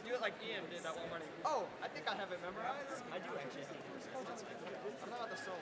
do it like Ian did that one morning. Oh, I think I have it memorized. I do actually. I'm not at the solos.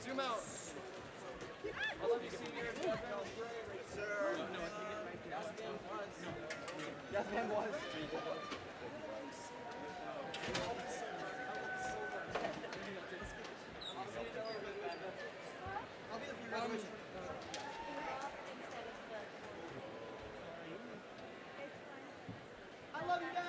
Zoom out. I love you, senior. Sir. Yes, man was. I'll be there for your graduation. I love you, Dad.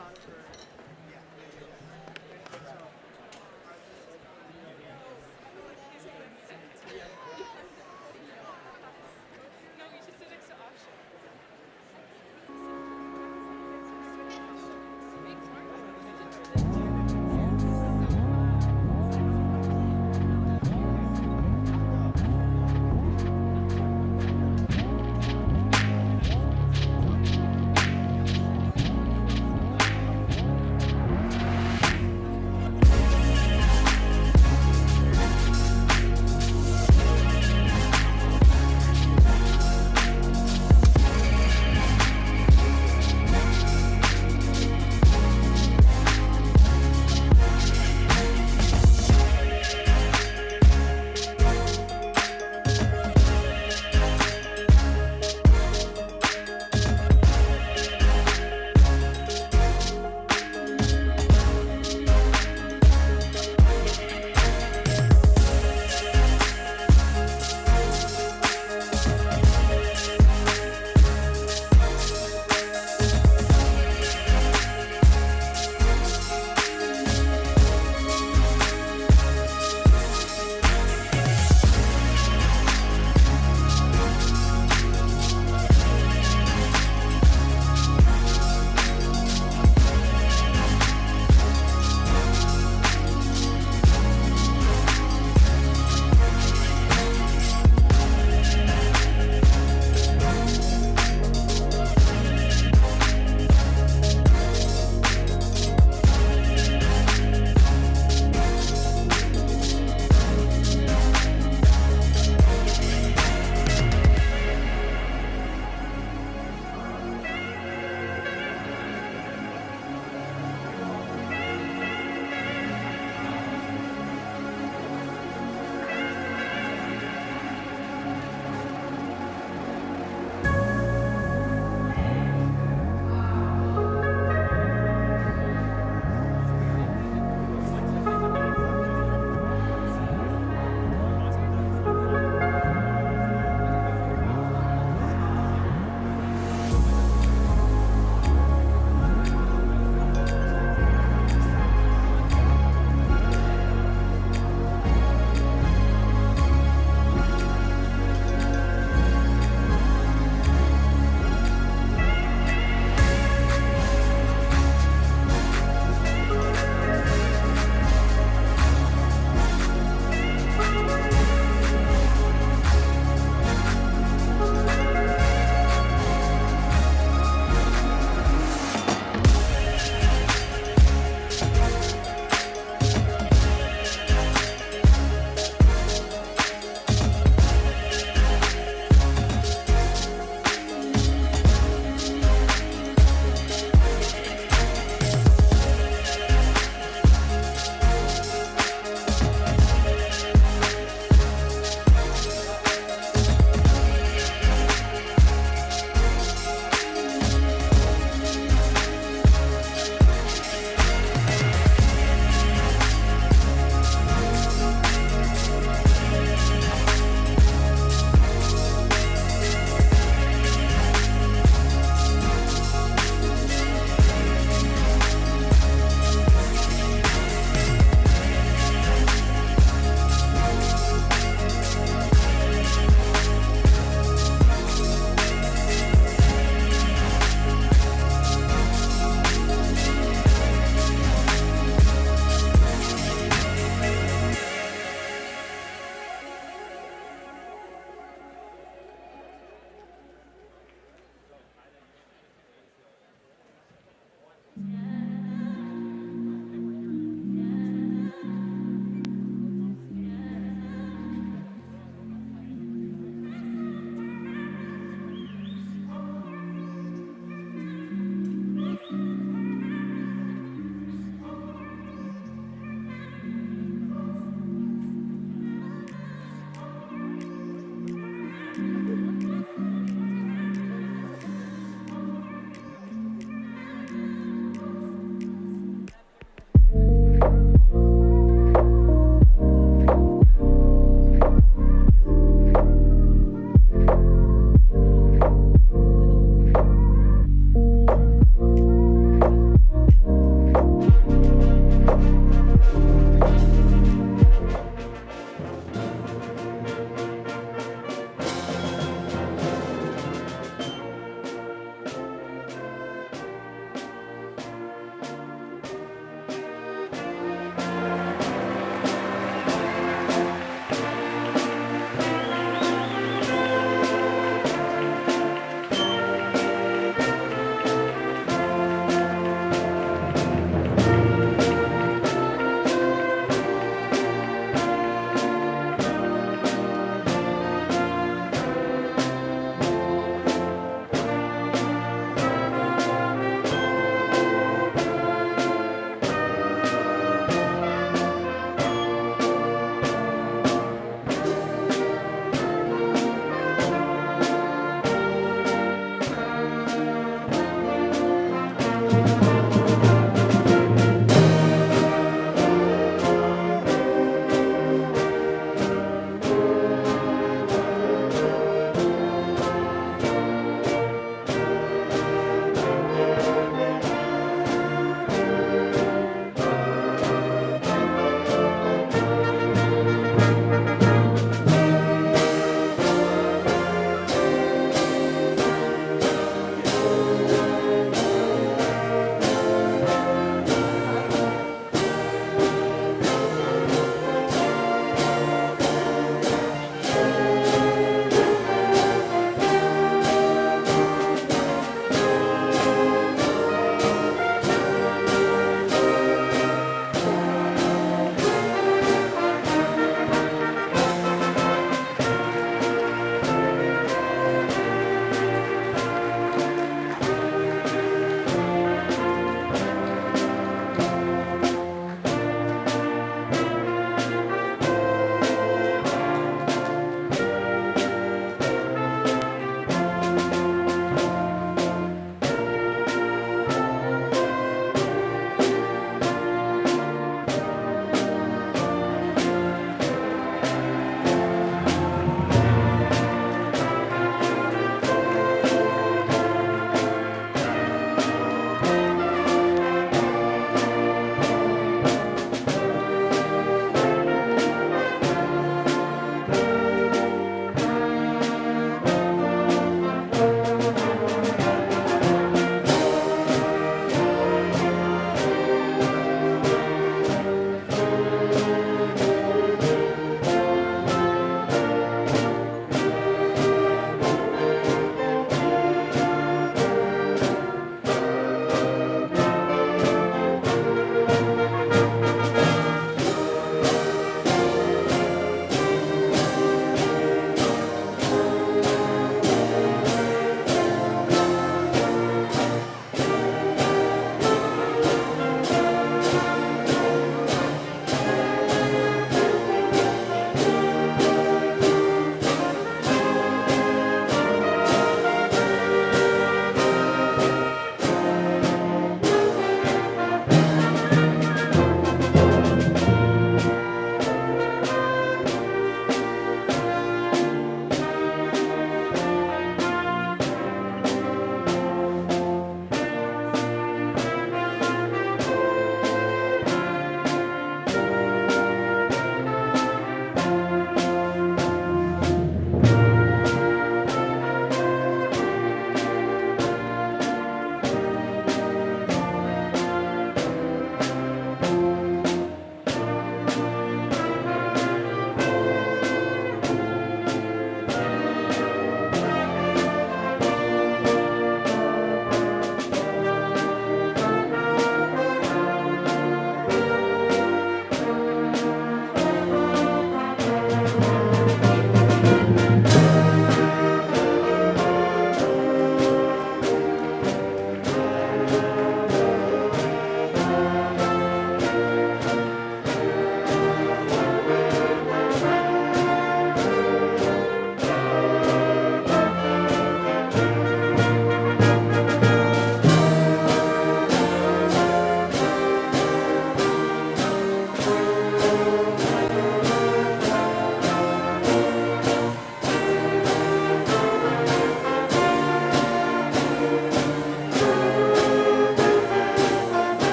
No, we should sit next to Asha.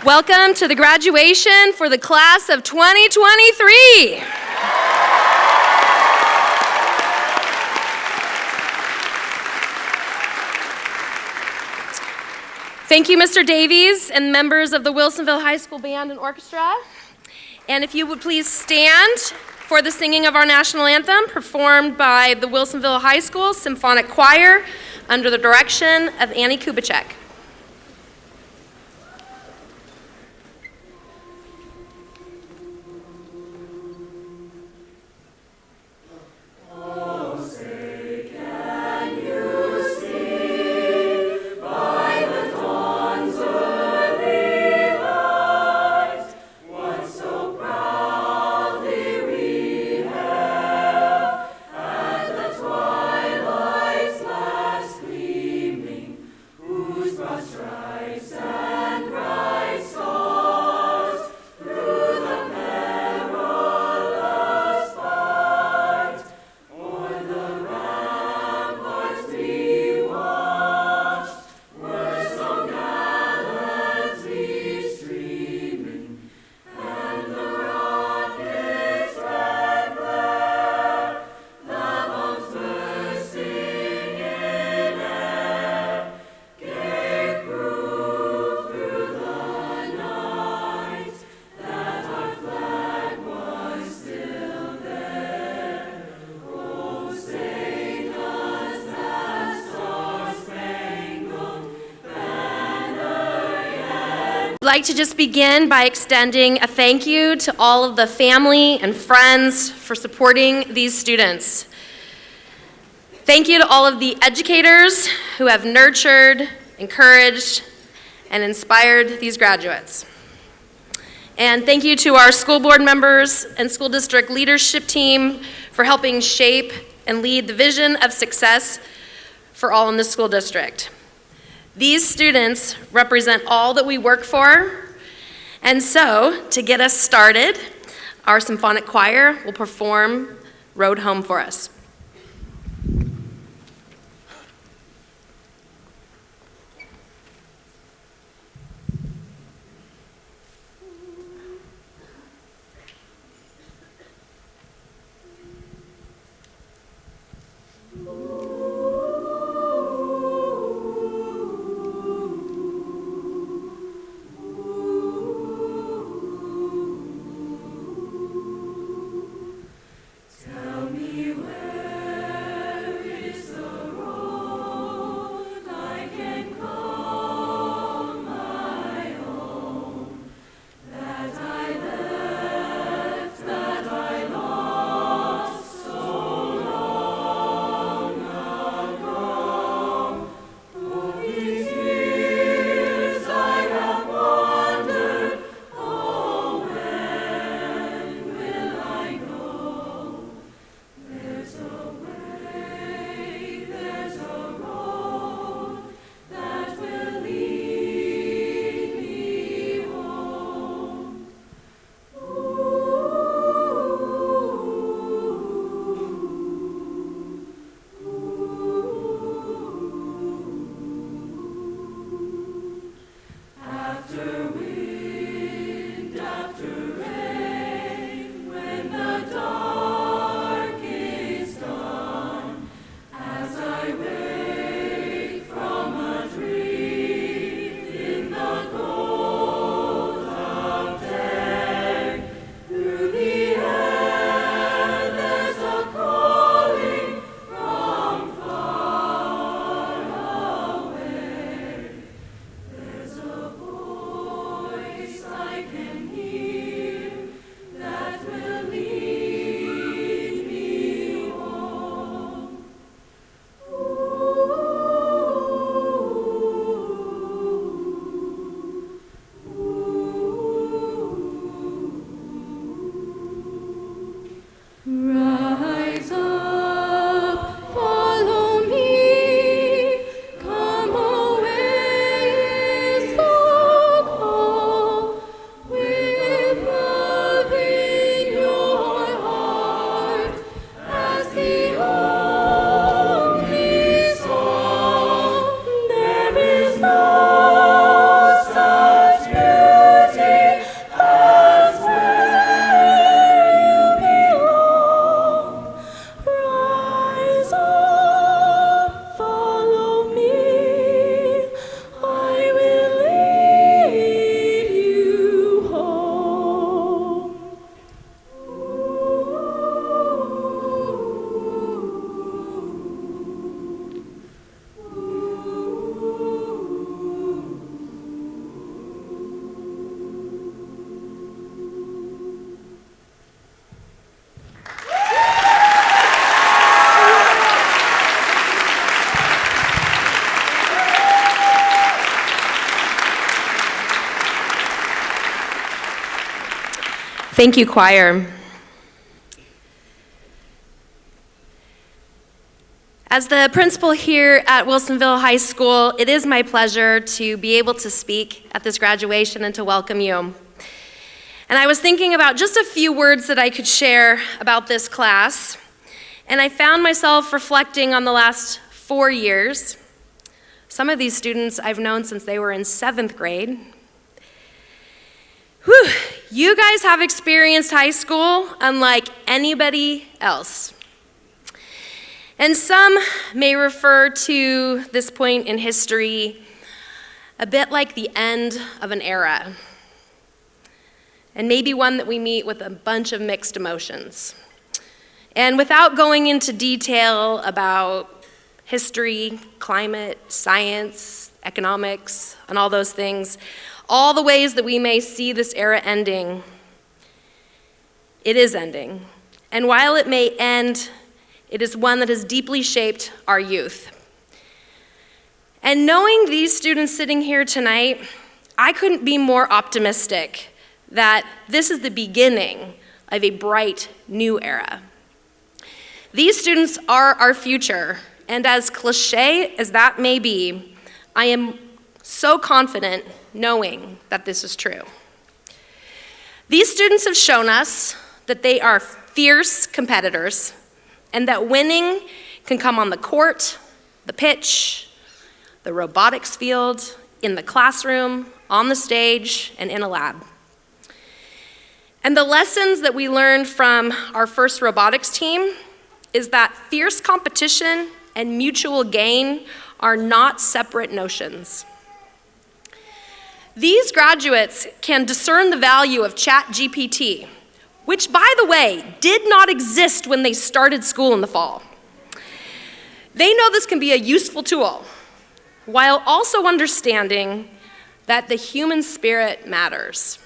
Welcome to the graduation for the class of 2023. Thank you, Mr. Davies and members of the Wilsonville High School Band and Orchestra. And if you would please stand for the singing of our national anthem, performed by the Wilsonville High School Symphonic Choir under the direction of Annie Kubicek. I'd like to just begin by extending a thank you to all of the family and friends for supporting these students. Thank you to all of the educators who have nurtured, encouraged, and inspired these graduates. And thank you to our school board members and school district leadership team for helping shape and lead the vision of success for all in the school district. These students represent all that we work for, and so, to get us started, our symphonic choir will perform Road Home for us. Thank you, choir. As the principal here at Wilsonville High School, it is my pleasure to be able to speak at this graduation and to welcome you. And I was thinking about just a few words that I could share about this class, and I found myself reflecting on the last 4 years. Some of these students I've known since they were in 7th grade. Whew, you guys have experienced high school unlike anybody else. And some may refer to this point in history a bit like the end of an era, and maybe one that we meet with a bunch of mixed emotions. And without going into detail about history, climate, science, economics, and all those things, all the ways that we may see this era ending, it is ending. And while it may end, it is one that has deeply shaped our youth. And knowing these students sitting here tonight, I couldn't be more optimistic that this is the beginning of a bright new era. These students are our future, and as cliche as that may be, I am so confident knowing that this is true. These students have shown us that they are fierce competitors and that winning can come on the court, the pitch, the robotics field, in the classroom, on the stage, and in a lab. And the lessons that we learned from our first robotics team is that fierce competition and mutual gain are not separate notions. These graduates can discern the value of ChatGPT, which, by the way, did not exist when they started school in the fall. They know this can be a useful tool, while also understanding that the human spirit matters.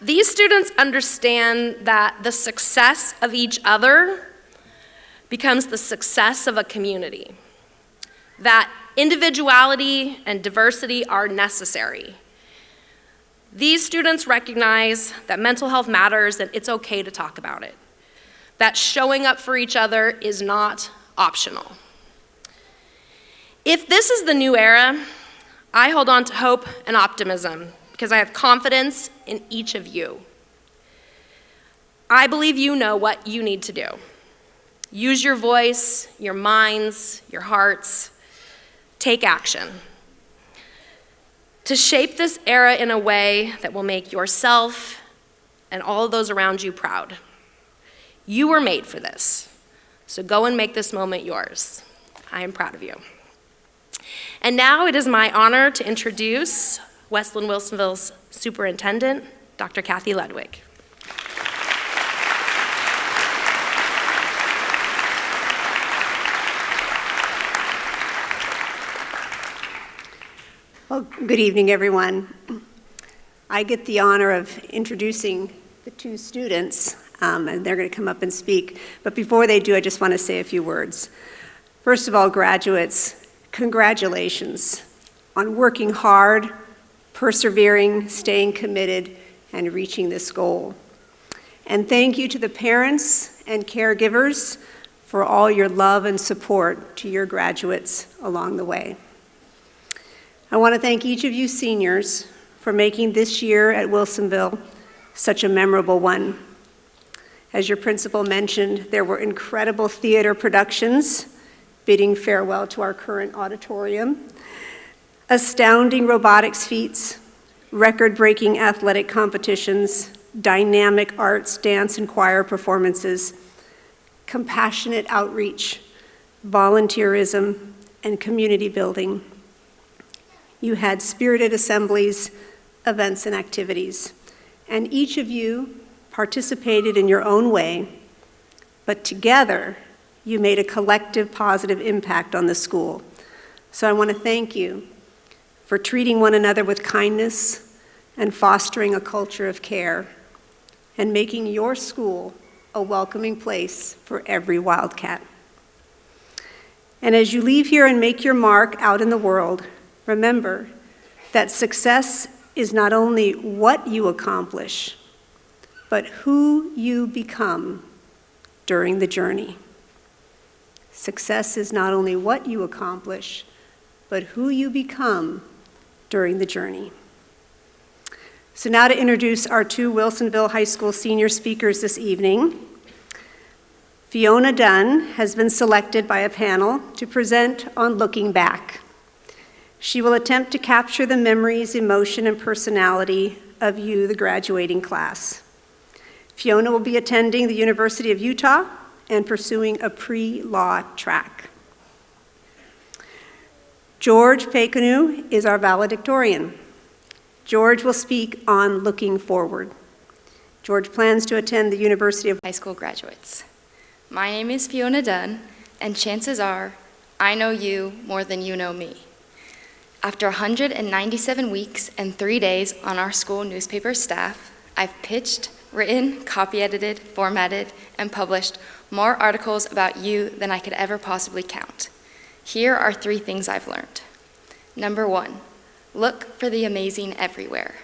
These students understand that the success of each other becomes the success of a community, that individuality and diversity are necessary. These students recognize that mental health matters and it's okay to talk about it, that showing up for each other is not optional. If this is the new era, I hold on to hope and optimism because I have confidence in each of you. I believe you know what you need to do. Use your voice, your minds, your hearts. Take action to shape this era in a way that will make yourself and all of those around you proud. You were made for this, so go and make this moment yours. I am proud of you. And now it is my honor to introduce Westland Wilsonville's superintendent, Dr. Kathy Ludwig. Well, good evening, everyone. I get the honor of introducing the two students, and they're going to come up and speak. But before they do, I just want to say a few words. First of all, graduates, congratulations on working hard, persevering, staying committed, and reaching this goal. And thank you to the parents and caregivers for all your love and support to your graduates along the way. I want to thank each of you seniors for making this year at Wilsonville such a memorable one. As your principal mentioned, there were incredible theater productions, bidding farewell to our current auditorium, astounding robotics feats, record-breaking athletic competitions, dynamic arts, dance, and choir performances, compassionate outreach, volunteerism, and community building. You had spirited assemblies, events, and activities, and each of you participated in your own way, but together you made a collective positive impact on the school. So I want to thank you for treating one another with kindness and fostering a culture of care and making your school a welcoming place for every Wildcat. And as you leave here and make your mark out in the world, remember that success is not only what you accomplish, but who you become during the journey. Success is not only what you accomplish, but who you become during the journey. So now to introduce our two Wilsonville High School senior speakers this evening. Fiona Dunn has been selected by a panel to present on Looking Back. She will attempt to capture the memories, emotion, and personality of you, the graduating class. Fiona will be attending the University of Utah and pursuing a pre-law track. George Pekanu is our valedictorian. George will speak on looking forward. George plans to attend the University of High School graduates. My name is Fiona Dunn, and chances are I know you more than you know me. After 197 weeks and 3 days on our school newspaper staff, I've pitched, written, copy edited, formatted, and published more articles about you than I could ever possibly count. Here are 3 things I've learned. Number 1, look for the amazing everywhere.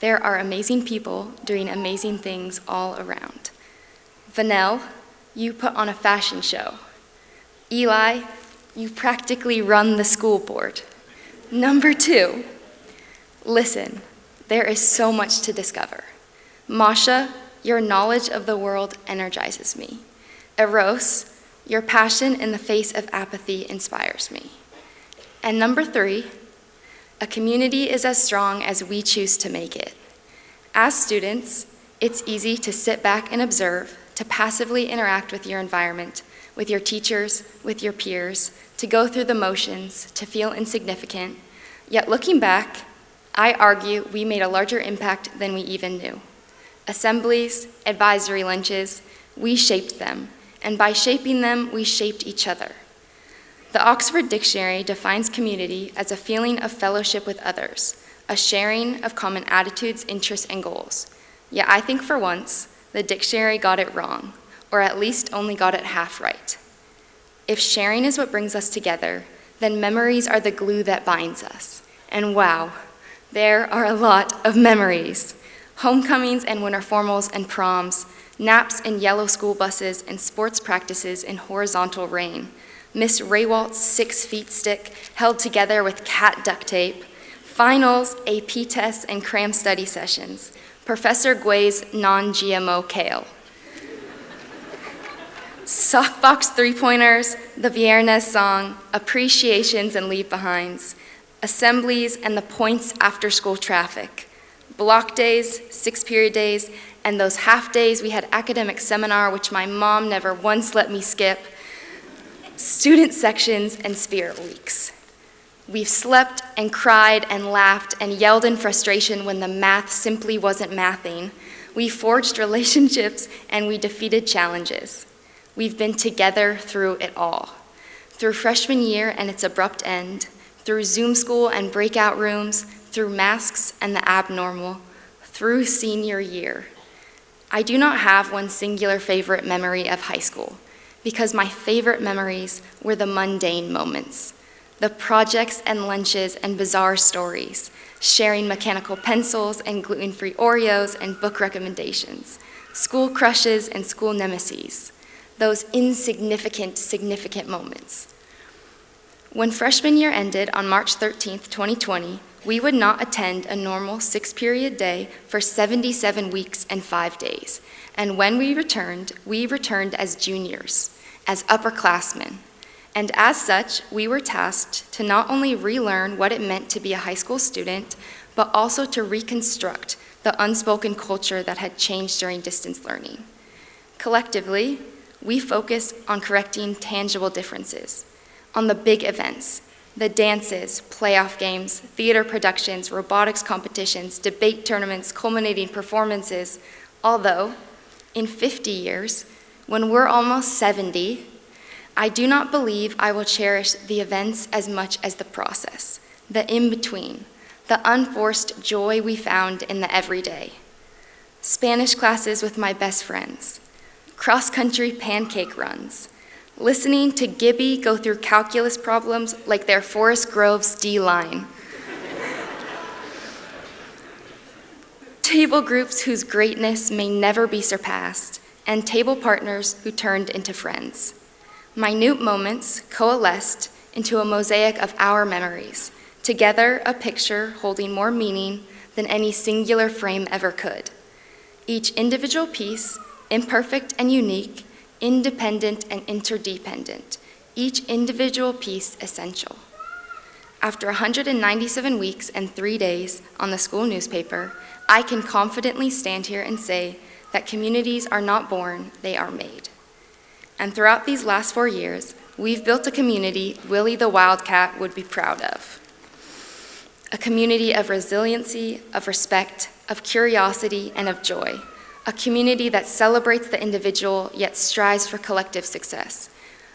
There are amazing people doing amazing things all around. Vanell, you put on a fashion show. Eli, you practically run the school board. Number 2, listen, there is so much to discover. Masha, your knowledge of the world energizes me. Eros, your passion in the face of apathy inspires me. And number 3, a community is as strong as we choose to make it. As students, it's easy to sit back and observe, to passively interact with your environment, with your teachers, with your peers, to go through the motions, to feel insignificant. Yet looking back, I argue we made a larger impact than we even knew. Assemblies, advisory lunches, we shaped them, and by shaping them, we shaped each other. The Oxford Dictionary defines community as a feeling of fellowship with others, a sharing of common attitudes, interests, and goals. Yet I think for once, the dictionary got it wrong, or at least only got it half right. If sharing is what brings us together, then memories are the glue that binds us. And wow, there are a lot of memories. Homecomings and winter formals and proms, naps in yellow school buses and sports practices in horizontal rain, Miss Raywalt's 6-feet stick held together with cat duct tape, finals, AP tests, and cram study sessions, Professor Guay's non-GMO kale. Sockbox 3-pointers, the Viernes song, appreciations and leave-behinds, assemblies and the points after school traffic, block days, 6-period days, and those half days we had academic seminar which my mom never once let me skip, student sections, and spirit weeks. We've slept and cried and laughed and yelled in frustration when the math simply wasn't mathing. We forged relationships and we defeated challenges. We've been together through it all. Through freshman year and its abrupt end, through Zoom school and breakout rooms, through masks and the abnormal, through senior year. I do not have one singular favorite memory of high school, because my favorite memories were the mundane moments, the projects and lunches and bizarre stories, sharing mechanical pencils and gluten-free Oreos and book recommendations, school crushes and school nemesis, those insignificant, significant moments. When freshman year ended on March 13th, 2020, we would not attend a normal 6-period day for 77 weeks and 5 days. And when we returned as juniors, as upperclassmen. And as such, we were tasked to not only relearn what it meant to be a high school student, but also to reconstruct the unspoken culture that had changed during distance learning. Collectively, we focused on correcting tangible differences, on the big events, the dances, playoff games, theater productions, robotics competitions, debate tournaments, culminating performances, although in 50 years, when we're almost 70, I do not believe I will cherish the events as much as the process, the in-between, the unforced joy we found in the everyday. Spanish classes with my best friends, cross-country pancake runs, listening to Gibby go through calculus problems like they're Forest Grove's D-line. table groups whose greatness may never be surpassed, and table partners who turned into friends. Minute moments coalesced into a mosaic of our memories, together a picture holding more meaning than any singular frame ever could. Each individual piece, imperfect and unique, independent and interdependent, each individual piece essential. After 197 weeks and 3 days on the school newspaper, I can confidently stand here and say that communities are not born, they are made. And throughout these last 4 years, we've built a community Willie the Wildcat would be proud of. A community of resiliency, of respect, of curiosity, and of joy. A community that celebrates the individual yet strives for collective success.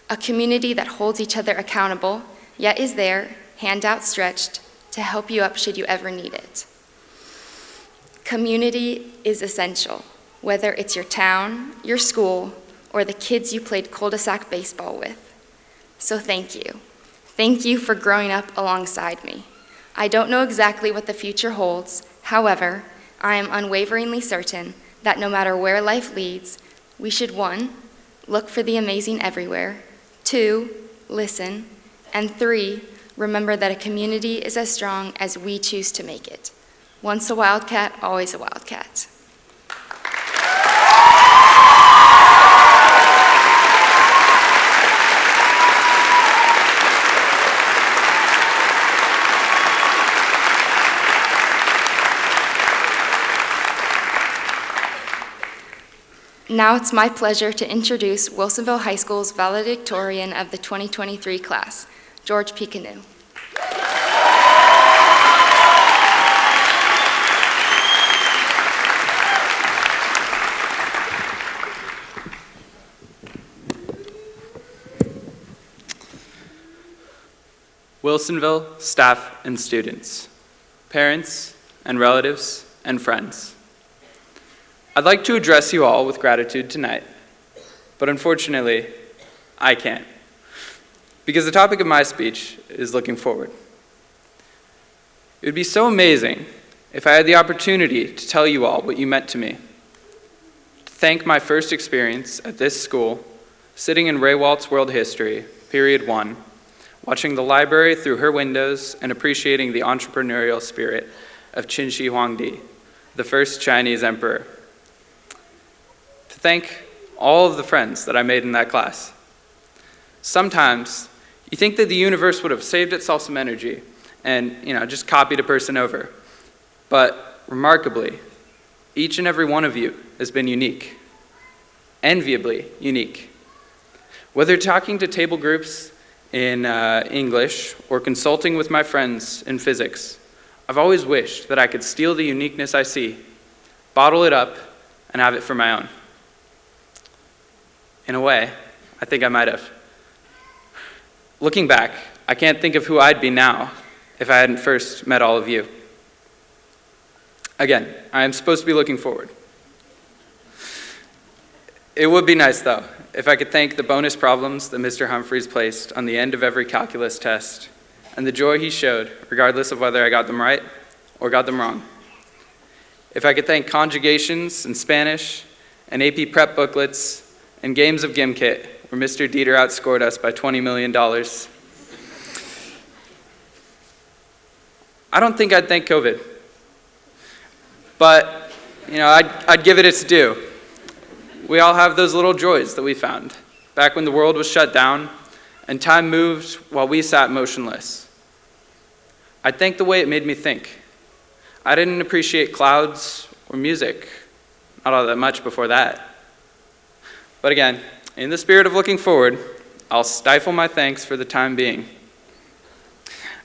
A community that holds each other accountable, yet is there, hand outstretched, to help you up should you ever need it. Community is essential, whether it's your town, your school, or the kids you played cul-de-sac baseball with. So thank you. Thank you for growing up alongside me. I don't know exactly what the future holds. However, I am unwaveringly certain that no matter where life leads, we should 1, look for the amazing everywhere, 2, listen, and 3, remember that a community is as strong as we choose to make it. Once a wildcat, always a wildcat. Now it's my pleasure to introduce Wilsonville High School's valedictorian of the 2023 class, George P. Canoe. Wilsonville staff and students, parents and relatives and friends. I'd like to address you all with gratitude tonight, but unfortunately, I can't, because the topic of my speech is looking forward. It would be so amazing if I had the opportunity to tell you all what you meant to me, to thank my first experience at this school, sitting in Ray Walt's World History, Period 1, watching the library through her windows and appreciating the entrepreneurial spirit of Qin Shi Huangdi, the first Chinese emperor. To thank all of the friends that I made in that class. Sometimes you think that the universe would have saved itself some energy and, just copied a person over. But remarkably, each and every one of you has been unique, enviably unique. Whether talking to table groups in English or consulting with my friends in physics, I've always wished that I could steal the uniqueness I see, bottle it up, and have it for my own. In a way, I think I might have. Looking back, I can't think of who I'd be now if I hadn't first met all of you. Again, I am supposed to be looking forward. It would be nice, though, if I could thank the bonus problems that Mr. Humphreys placed on the end of every calculus test and the joy he showed, regardless of whether I got them right or got them wrong. If I could thank conjugations in Spanish and AP prep booklets and games of Gimkit, where Mr. Dieter outscored us by $20 million. I don't think I'd thank COVID, but I'd give it its due. We all have those little joys that we found back when the world was shut down and time moved while we sat motionless. I'd thank the way it made me think. I didn't appreciate clouds or music, not all that much before that. But again, in the spirit of looking forward, I'll stifle my thanks for the time being.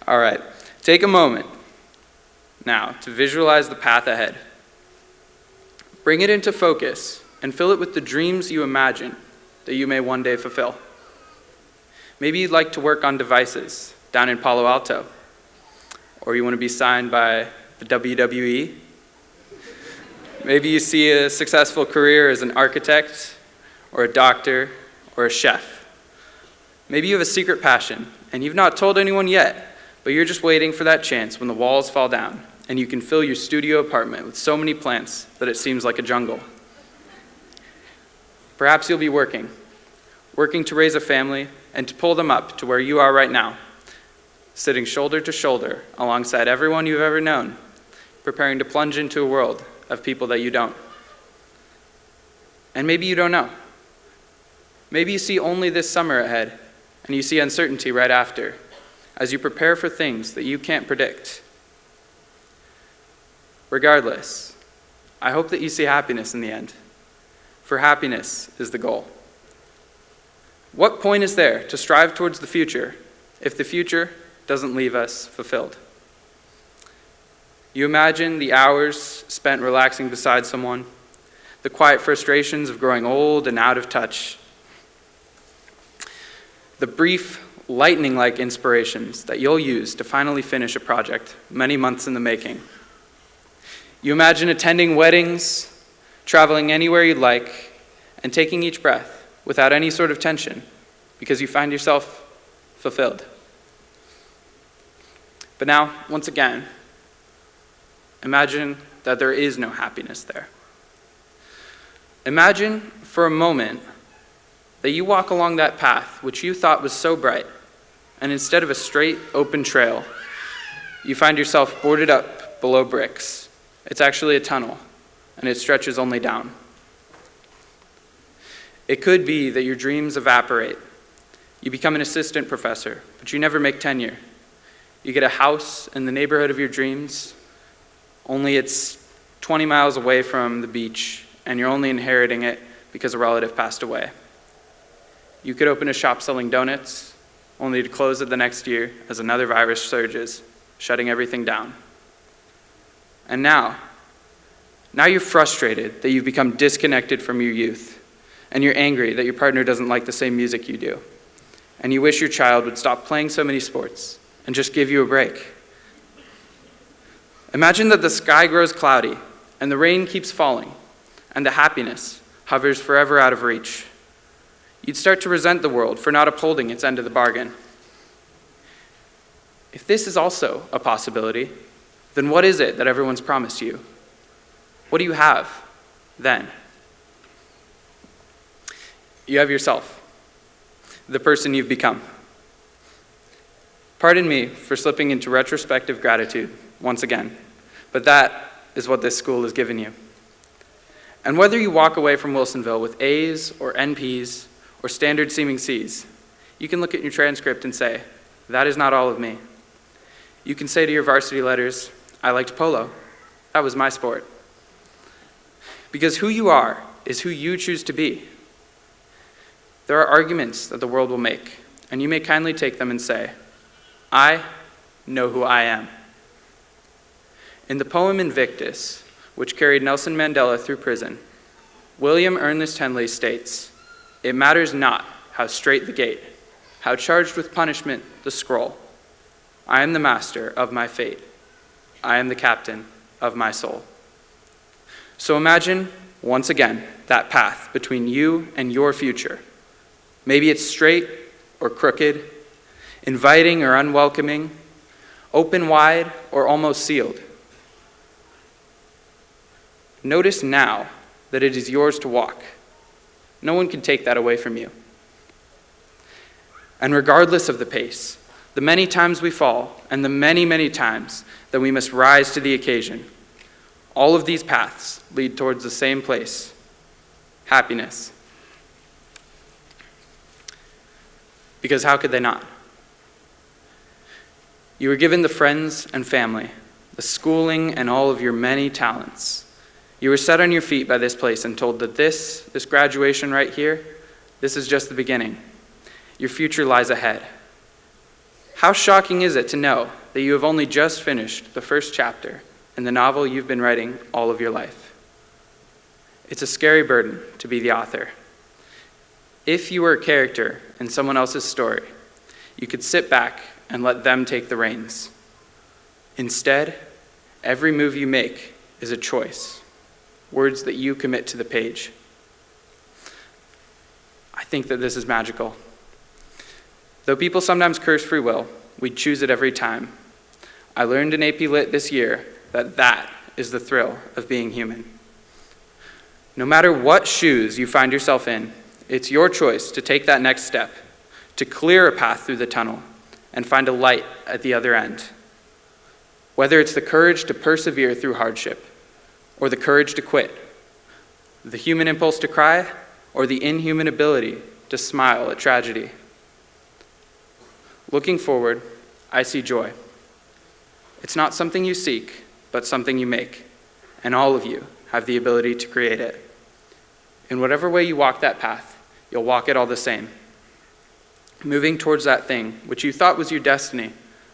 All right, take a moment now to visualize the path ahead. Bring it into focus and fill it with the dreams you imagine that you may one day fulfill. Maybe you'd like to work on devices down in Palo Alto, or you want to be signed by the WWE. Maybe you see a successful career as an architect, or a doctor, or a chef. Maybe you have a secret passion, and you've not told anyone yet, but you're just waiting for that chance when the walls fall down and you can fill your studio apartment with so many plants that it seems like a jungle. Perhaps you'll be working to raise a family and to pull them up to where you are right now, sitting shoulder to shoulder alongside everyone you've ever known, preparing to plunge into a world of people that you don't. And maybe you don't know. Maybe you see only this summer ahead, and you see uncertainty right after, as you prepare for things that you can't predict. Regardless, I hope that you see happiness in the end, for happiness is the goal. What point is there to strive towards the future if the future doesn't leave us fulfilled? You imagine the hours spent relaxing beside someone, the quiet frustrations of growing old and out of touch, the brief, lightning-like inspirations that you'll use to finally finish a project many months in the making. You imagine attending weddings, traveling anywhere you'd like, and taking each breath without any sort of tension because you find yourself fulfilled. But now, once again, imagine that there is no happiness there. Imagine for a moment that you walk along that path which you thought was so bright, and instead of a straight, open trail, you find yourself boarded up below bricks. It's actually a tunnel, and it stretches only down. It could be that your dreams evaporate. You become an assistant professor, but you never make tenure. You get a house in the neighborhood of your dreams, only it's 20 miles away from the beach, and you're only inheriting it because a relative passed away. You could open a shop selling donuts, only to close it the next year as another virus surges, shutting everything down. And now you're frustrated that you've become disconnected from your youth, and you're angry that your partner doesn't like the same music you do, and you wish your child would stop playing so many sports and just give you a break. Imagine that the sky grows cloudy, and the rain keeps falling, and the happiness hovers forever out of reach. You'd start to resent the world for not upholding its end of the bargain. If this is also a possibility, then what is it that everyone's promised you? What do you have then? You have yourself, the person you've become. Pardon me for slipping into retrospective gratitude once again, but that is what this school has given you. And whether you walk away from Wilsonville with A's or NP's or standard seeming C's, you can look at your transcript and say, that is not all of me. You can say to your varsity letters, I liked polo. That was my sport. Because who you are is who you choose to be. There are arguments that the world will make, and you may kindly take them and say, I know who I am. In the poem Invictus, which carried Nelson Mandela through prison, William Ernest Henley states, it matters not how straight the gate, how charged with punishment the scroll. I am the master of my fate. I am the captain of my soul. So imagine, once again, that path between you and your future. Maybe it's straight or crooked, inviting or unwelcoming, open wide or almost sealed. Notice now that it is yours to walk. No one can take that away from you. And regardless of the pace, the many times we fall, and the many, many times that we must rise to the occasion, all of these paths lead towards the same place, happiness. Because how could they not? You were given the friends and family, the schooling and all of your many talents. You were set on your feet by this place and told that this graduation right here, this is just the beginning. Your future lies ahead. How shocking is it to know that you have only just finished the first chapter in the novel you've been writing all of your life? It's a scary burden to be the author. If you were a character in someone else's story, you could sit back and let them take the reins. Instead, every move you make is a choice, words that you commit to the page. I think that this is magical. Though people sometimes curse free will, we choose it every time. I learned in AP Lit this year that that is the thrill of being human. No matter what shoes you find yourself in, it's your choice to take that next step, to clear a path through the tunnel and find a light at the other end. Whether it's the courage to persevere through hardship or the courage to quit, the human impulse to cry or the inhuman ability to smile at tragedy. Looking forward, I see joy. It's not something you seek, but something you make, and all of you have the ability to create it. In whatever way you walk that path, you'll walk it all the same, moving towards that thing which you thought was your destiny,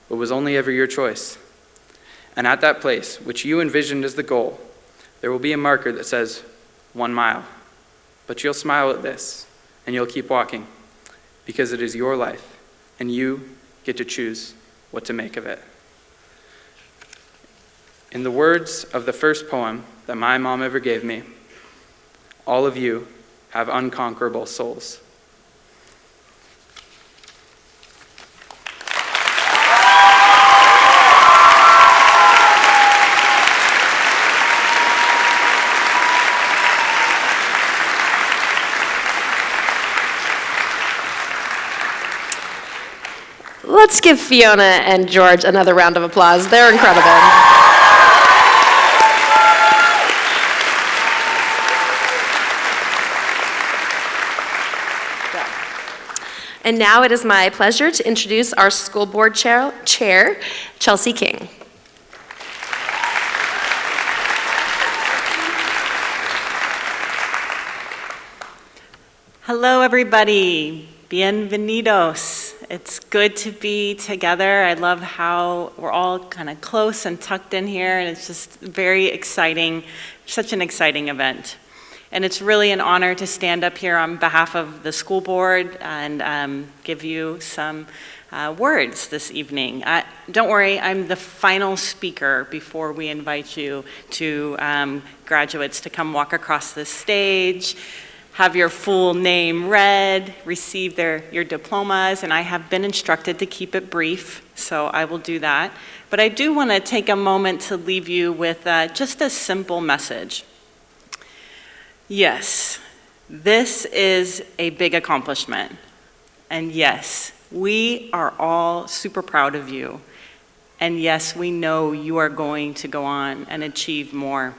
but was only ever your choice. And at that place, which you envisioned as the goal, there will be a marker that says 1 mile. But you'll smile at this, and you'll keep walking, because it is your life, and you get to choose what to make of it. In the words of the first poem that my mom ever gave me, all of you have unconquerable souls. Let's give Fiona and George another round of applause. They're incredible. And now it is my pleasure to introduce our school board chair, Chelsea King. Hello, everybody. Bienvenidos. It's good to be together. I love how we're all kind of close and tucked in here, and it's just very exciting, such an exciting event. And it's really an honor to stand up here on behalf of the school board and give you some words this evening. Don't worry, I'm the final speaker before we invite you to graduates to come walk across the stage, have your full name read, receive your diplomas, and I have been instructed to keep it brief, so I will do that. But I do want to take a moment to leave you with just a simple message. Yes, this is a big accomplishment, and yes, we are all super proud of you, and yes, we know you are going to go on and achieve more.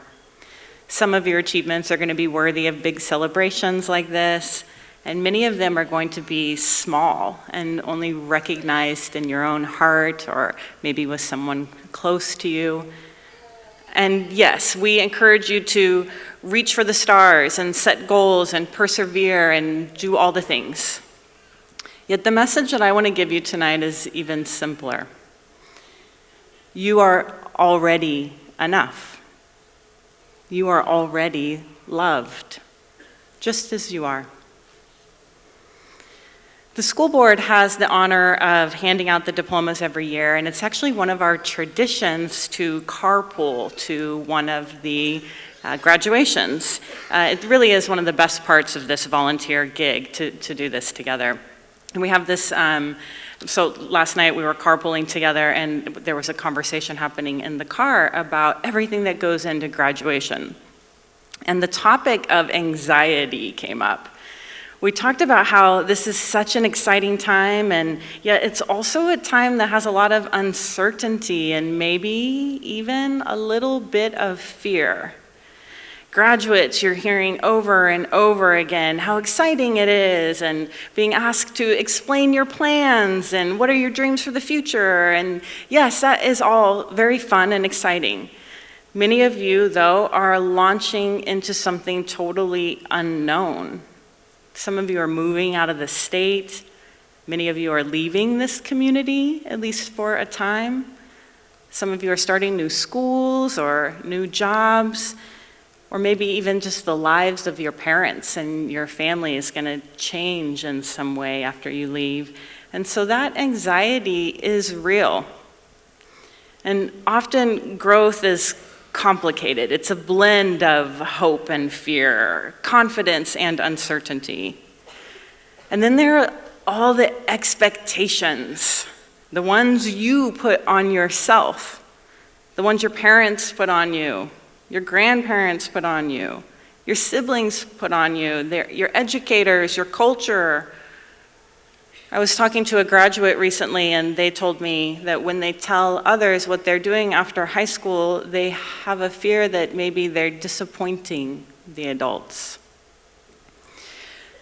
Some of your achievements are going to be worthy of big celebrations like this, and many of them are going to be small and only recognized in your own heart or maybe with someone close to you. And yes, we encourage you to reach for the stars and set goals and persevere and do all the things. Yet the message that I want to give you tonight is even simpler. You are already enough. You are already loved, just as you are. The school board has the honor of handing out the diplomas every year, and it's actually one of our traditions to carpool to one of the graduations. It really is one of the best parts of this volunteer gig to do this together. And we have this, so last night we were carpooling together and there was a conversation happening in the car about everything that goes into graduation. And the topic of anxiety came up. We talked about how this is such an exciting time, and yet it's also a time that has a lot of uncertainty and maybe even a little bit of fear. Graduates, you're hearing over and over again how exciting it is, and being asked to explain your plans and what are your dreams for the future. And yes, that is all very fun and exciting. Many of you, though, are launching into something totally unknown. Some of you are moving out of the state. Many of you are leaving this community, at least for a time. Some of you are starting new schools or new jobs, or maybe even just the lives of your parents and your family is going to change in some way after you leave. And so that anxiety is real. And often growth is complicated. It's a blend of hope and fear, confidence and uncertainty. And then there are all the expectations, the ones you put on yourself the ones your parents put on you, your grandparents put on you, your siblings put on you, your educators, your culture. I was talking to a graduate recently, and they told me that when they tell others what they're doing after high school, they have a fear that maybe they're disappointing the adults.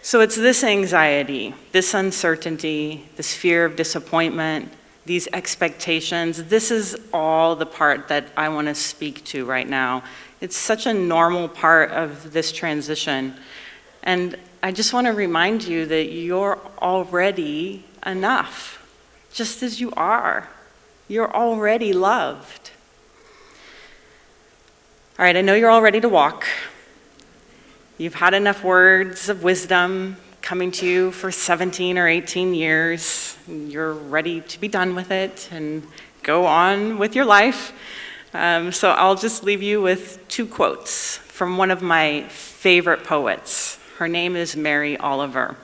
So it's this anxiety, this uncertainty, this fear of disappointment, these expectations. This is all the part that I want to speak to right now. It's such a normal part of this transition. And I just want to remind you that you're already enough, just as you are. You're already loved. All right, I know you're all ready to walk. You've had enough words of wisdom coming to you for 17 or 18 years. You're ready to be done with it and go on with your life. So I'll just leave you with 2 quotes from one of my favorite poets. Her name is Mary Oliver.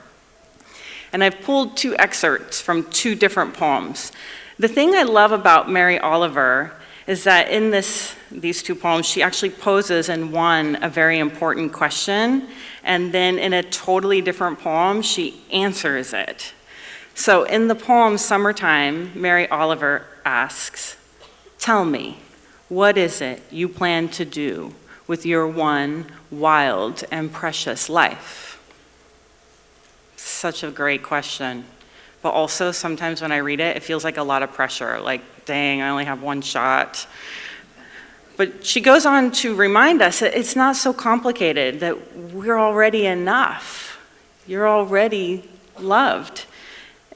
And I've pulled 2 excerpts from 2 different poems. The thing I love about Mary Oliver is that in these 2 poems, she actually poses in one a very important question, and then in a totally different poem, she answers it. So in the poem Summertime, Mary Oliver asks, "Tell me, what is it you plan to do with your one wild and precious life?" Such a great question. But also sometimes when I read it, it feels like a lot of pressure, like, dang, I only have 1 shot. But she goes on to remind us that it's not so complicated, that we're already enough. You're already loved.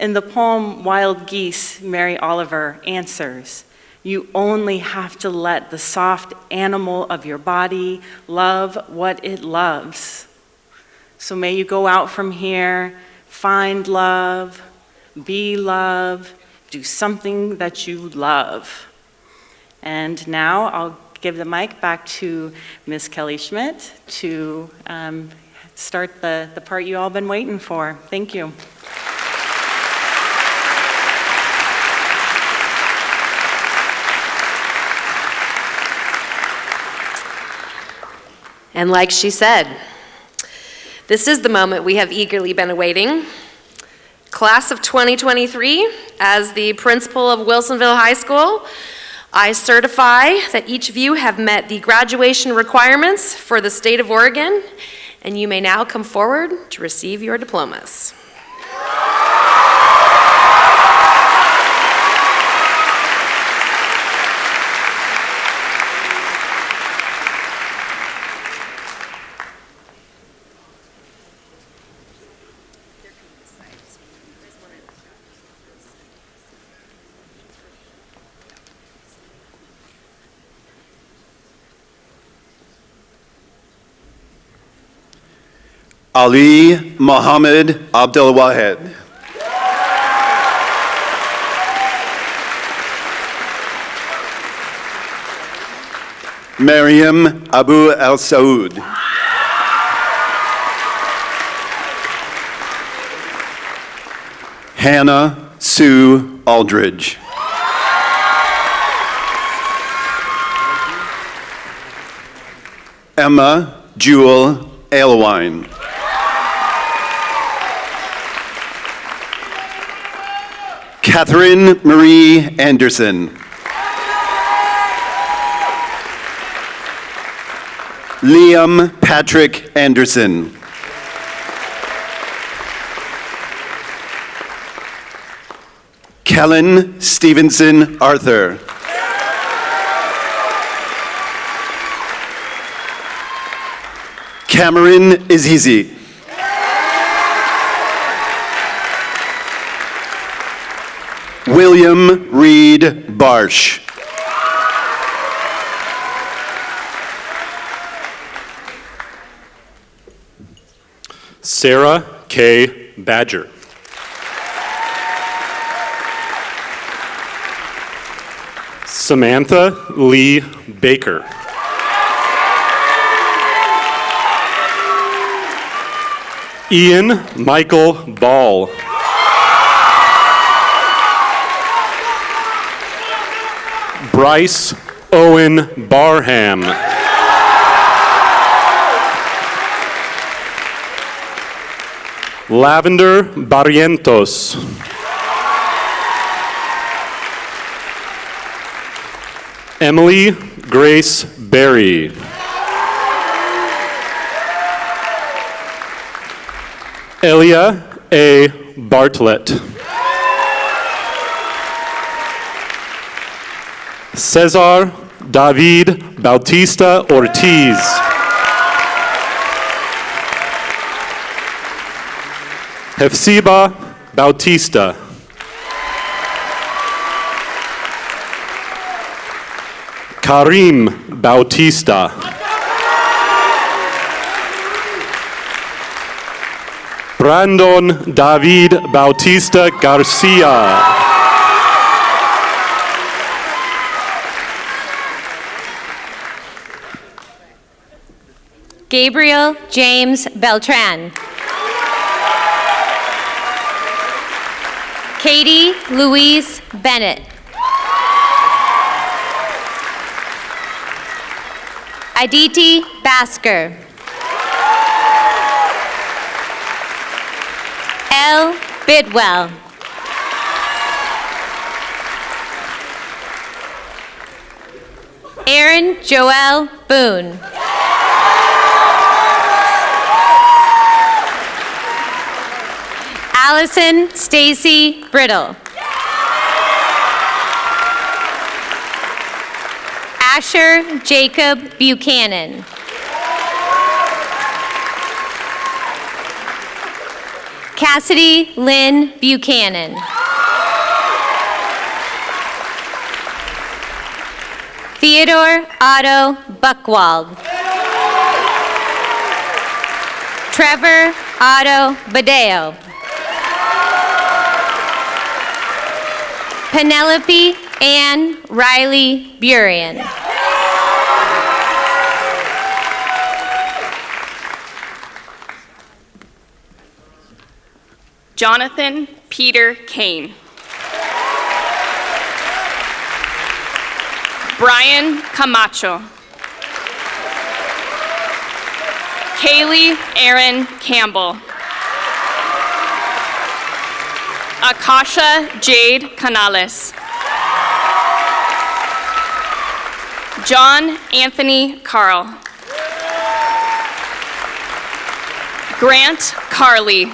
In the poem Wild Geese, Mary Oliver answers, "You only have to let the soft animal of your body love what it loves." So may you go out from here, find love, be love, do something that you love. And now I'll give the mic back to Ms. Kelly Schmidt to start the part you all been waiting for. Thank you. And like she said, this is the moment we have eagerly been awaiting. Class of 2023, as the principal of Wilsonville High School, I certify that each of you have met the graduation requirements for the state of Oregon, and you may now come forward to receive your diplomas. Ali Mohammed Abdelwahed. Mariam Abu Al Saud. Hannah Sue Aldridge. Emma Jewel Alewine. Catherine Marie Anderson. Liam Patrick Anderson. Kellen Stevenson Arthur. Cameron Azizi. William Reed Barsh. Sarah K. Badger. Samantha Lee Baker. Ian Michael Ball. Bryce Owen Barham. Lavender Barrientos. Emily Grace Berry. Elia A. Bartlett. Cesar David Bautista Ortiz. Hefsiba Bautista. Karim Bautista. Brandon David Bautista Garcia. Gabriel James Beltran. Katie Louise Bennett. Aditi Basker. L. Bidwell. Aaron Joel Boone. Allison Stacy Brittle. Asher Jacob Buchanan. Cassidy Lynn Buchanan. Theodore Otto Buckwald. Trevor Otto Badeo. Penelope Ann Riley Burian. Jonathan Peter Kane. Brian Camacho. Kaylee Aaron Campbell. Akasha Jade Canales. John Anthony Carl. Grant Carley.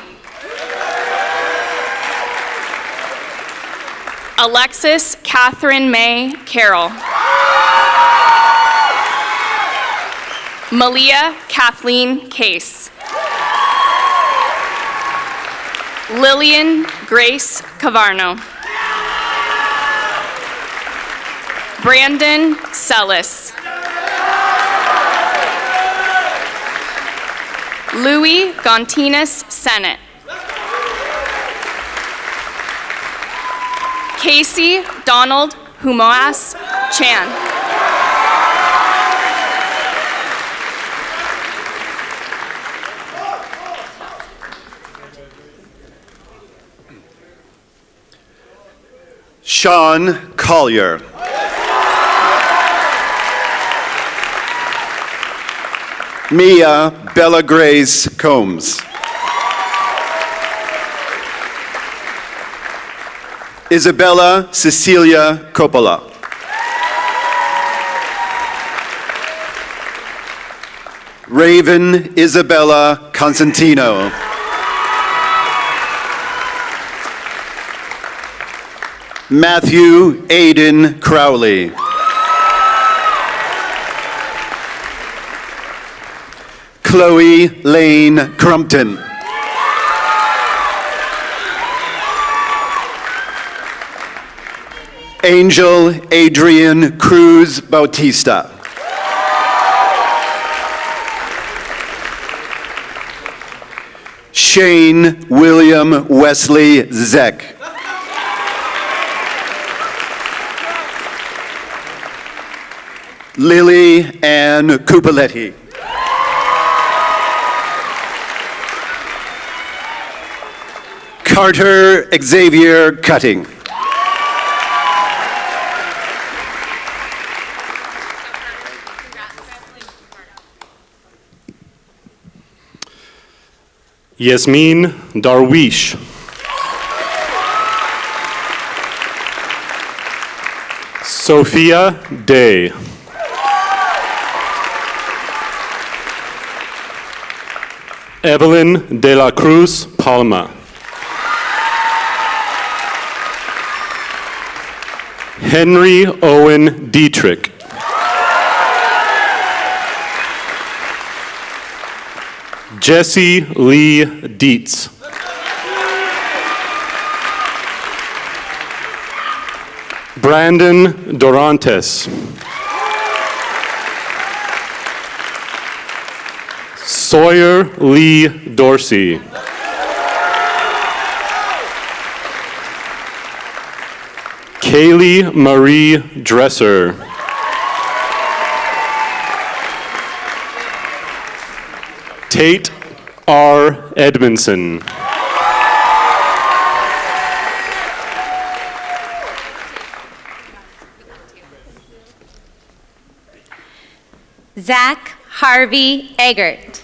Alexis Catherine May Carroll. Malia Kathleen Case. Lillian Grace Cavarno. Brandon Sellis. Louis Gontinas Sennett. Casey Donald Humoas Chan. Sean Collier. Mia Bella Grace Combs. Isabella Cecilia Coppola. Raven Isabella Constantino. Matthew Aiden Crowley. Chloe Lane Crumpton. Angel Adrian Cruz Bautista. Shane William Wesley Zeck. Lily Ann Cupoletti. Carter Xavier Cutting. Yasmin Darwish. Sophia Day. Evelyn de la Cruz Palma. Henry Owen Dietrich. Jesse Lee Dietz. Brandon Dorantes. Sawyer Lee Dorsey. Kaylee Marie Dresser. Tate R. Edmondson. Zach Harvey Eggert.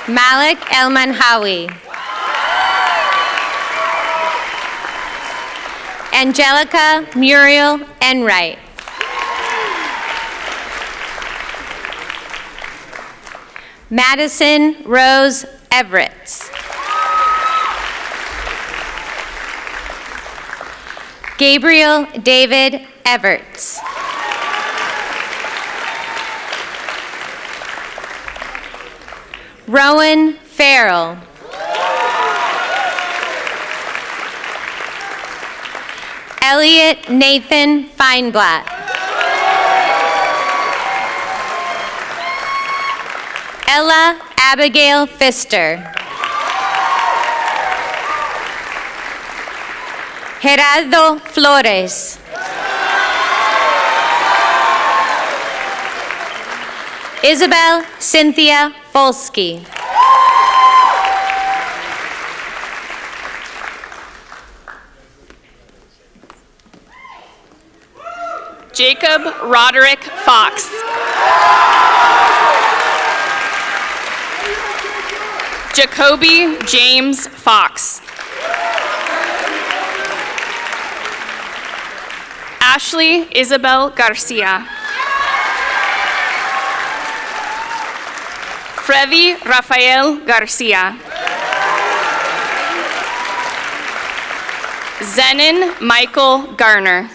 Malik Elmanhawi. Angelica Muriel Enright. Madison Rose Everett. Gabriel David Everts. Rowan Farrell. Elliot Nathan Feinblatt. Ella Abigail Pfister. Gerardo Flores. Isabel Cynthia Folsky. Jacob Roderick Fox. Jacoby James Fox. Ashley Isabel Garcia. Freddy Rafael Garcia. Zenon Michael Garner.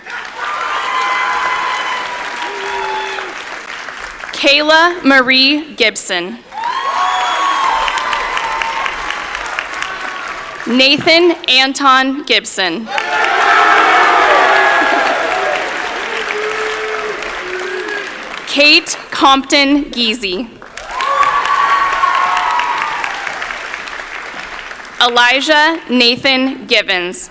Kayla Marie Gibson. Nathan Anton Gibson. Kate Compton Geezy. Elijah Nathan Givens.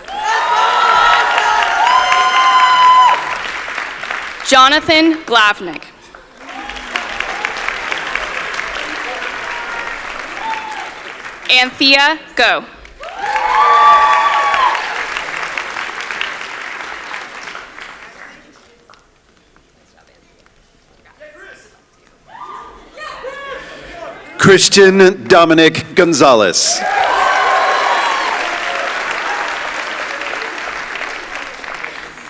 Jonathan Glavnik. Anthea Go. Christian Dominic Gonzalez.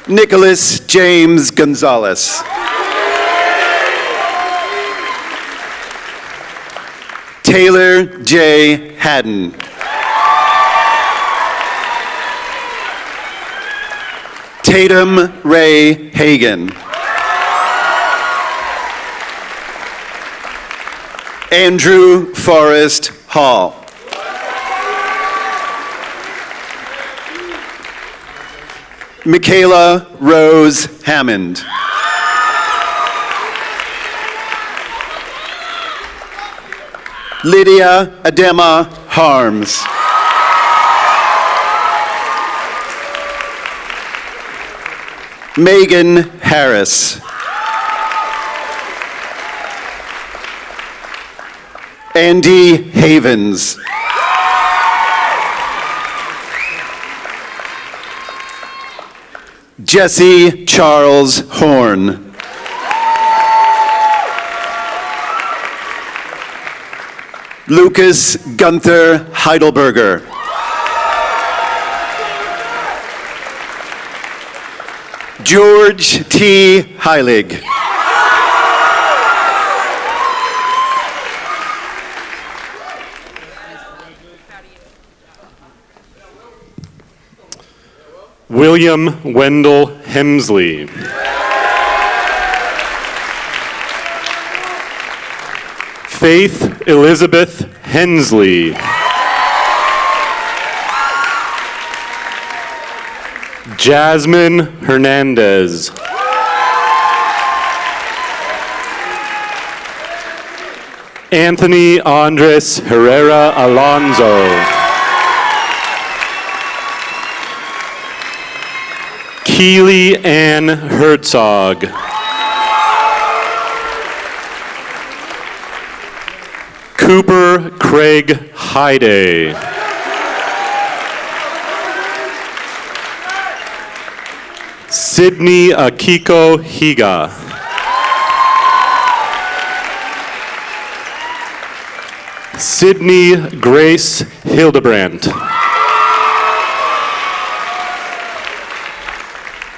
Nicholas James Gonzalez. Taylor J. Haddon. Tatum Ray Hagan. Andrew Forrest Hall. Michaela Rose Hammond. Lydia Adema Harms. Megan Harris. Andy Havens. Jesse Charles Horn. Lucas Gunther Heidelberger. George T. Heilig. William Wendell Hemsley. Faith Elizabeth Hensley. Jasmine Hernandez. Anthony Andres Herrera Alonso. Keely Ann Herzog. Cooper Craig Hyde. Sydney Akiko Higa. Sydney Grace Hildebrandt.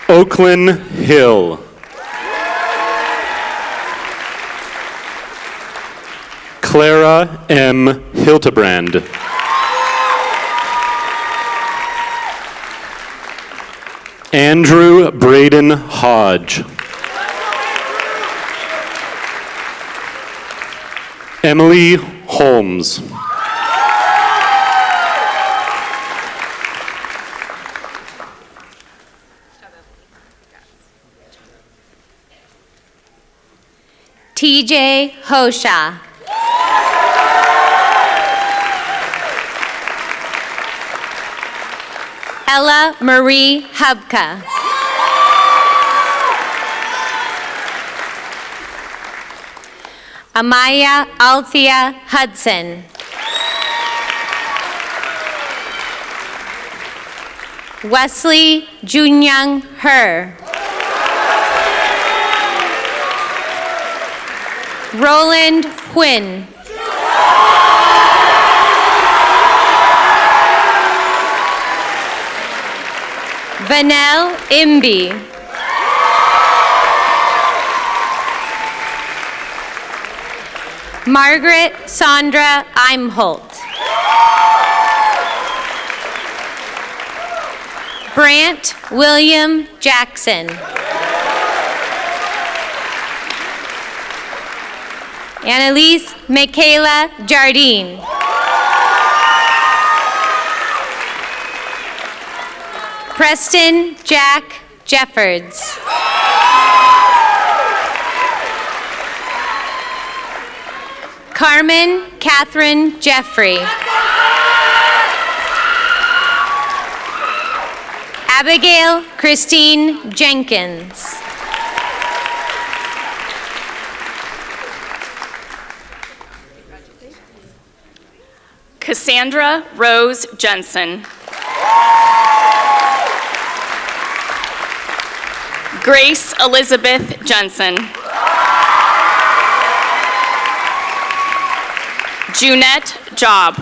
Oakland Hill. Clara M. Hildebrand. Andrew Braden Hodge. Emily Holmes. TJ Hosha. Ella Marie Hubka. Amaya Althea Hudson. Wesley Junyoung Her. Roland Huynh. Vanel Imbi. Margaret Sandra Imholt. Brant William Jackson. Annalise Michaela Jardine. Preston Jack Jeffords. Carmen Catherine Jeffrey. Abigail Christine Jenkins. Cassandra Rose Jensen. Grace Elizabeth Jensen. Junette Job.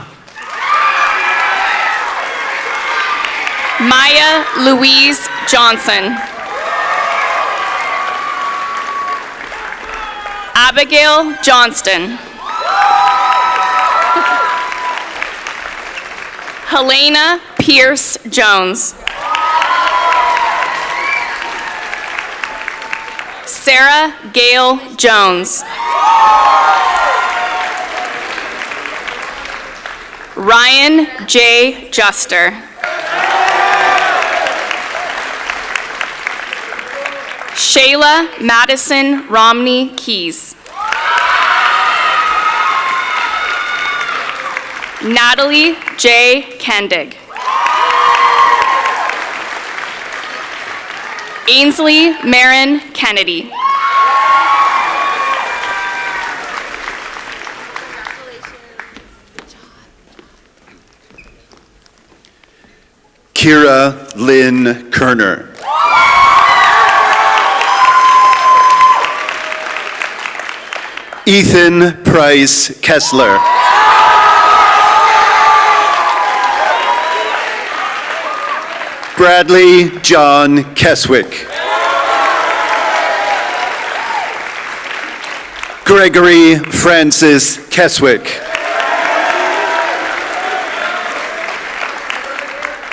Maya Louise Johnson. Abigail Johnston. Helena Pierce Jones. Sarah Gail Jones. Ryan J. Juster. Shayla Madison Romney Keys. Natalie J. Kendig. Ainsley Marin Kennedy. Kira Lynn Kerner. Ethan Price Kessler. Bradley John Keswick. Gregory Francis Keswick.